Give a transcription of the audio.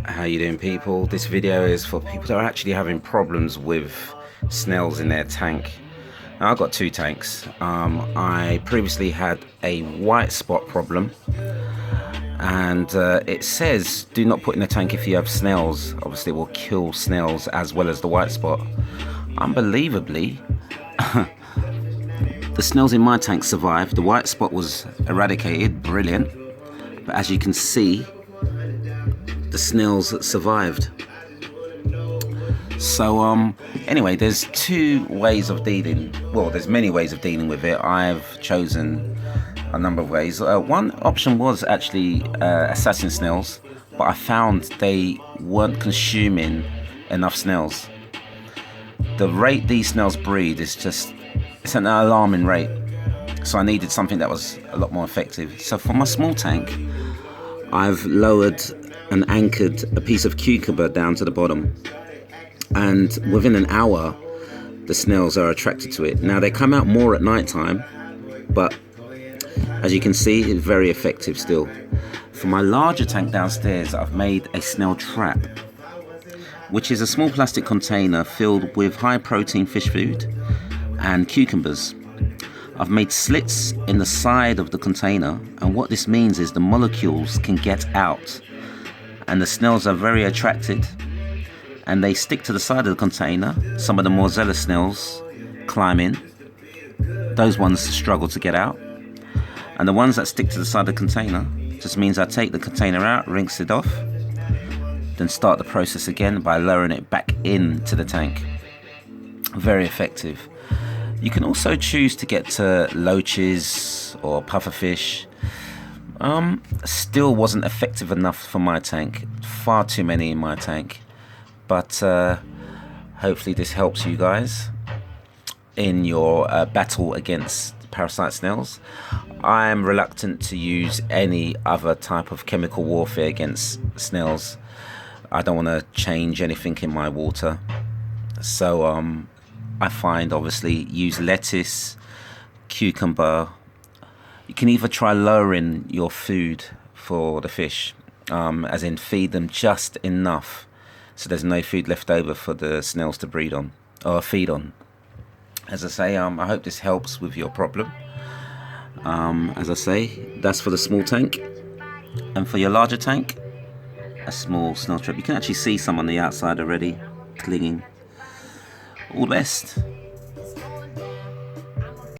How you doing, people? This video is for people that are actually having problems with snails in their tank. Now, I've got two tanks. I previously had a white spot problem, and it says do not put in a tank if you have snails. Obviously it will kill snails as well as the white spot. Unbelievably, the snails in my tank survived. The white spot was eradicated, brilliant, but as you can see, the snails survived. So anyway, there's two ways of dealing, well, there's many ways of dealing with it. I've chosen a number of ways. One option was actually assassin snails, but I found they weren't consuming enough snails. The rate these snails breed is just, it's an alarming rate, so I needed something that was a lot more effective. So for my small tank, I've lowered and anchored a piece of cucumber down to the bottom, and within an hour the snails are attracted to it. Now they come out more at night time, but as you can see, it's very effective still. For my larger tank downstairs, I've made a snail trap, which is a small plastic container filled with high protein fish food and cucumbers. I've made slits in the side of the container, and what this means is the molecules can get out, and the snails are very attracted, and they stick to the side of the container. Some of the more zealous snails climb in. Those ones struggle to get out, and the ones that stick to the side of the container just means I take the container out, rinse it off, then start the process again by lowering it back into the tank. Very effective. You can also choose to get to loaches or pufferfish. Still wasn't effective enough for my tank. Far too many in my tank. But hopefully this helps you guys in your battle against parasite snails. I am reluctant to use any other type of chemical warfare against snails. I don't want to change anything in my water. So I find, obviously, use lettuce, cucumber. You can either try lowering your food for the fish, as in feed them just enough so there's no food left over for the snails to breed on or feed on. As I say, I hope this helps with your problem. As I say, that's for the small tank, and for your larger tank, a small snail trap. You can actually see some on the outside already clinging. All the best.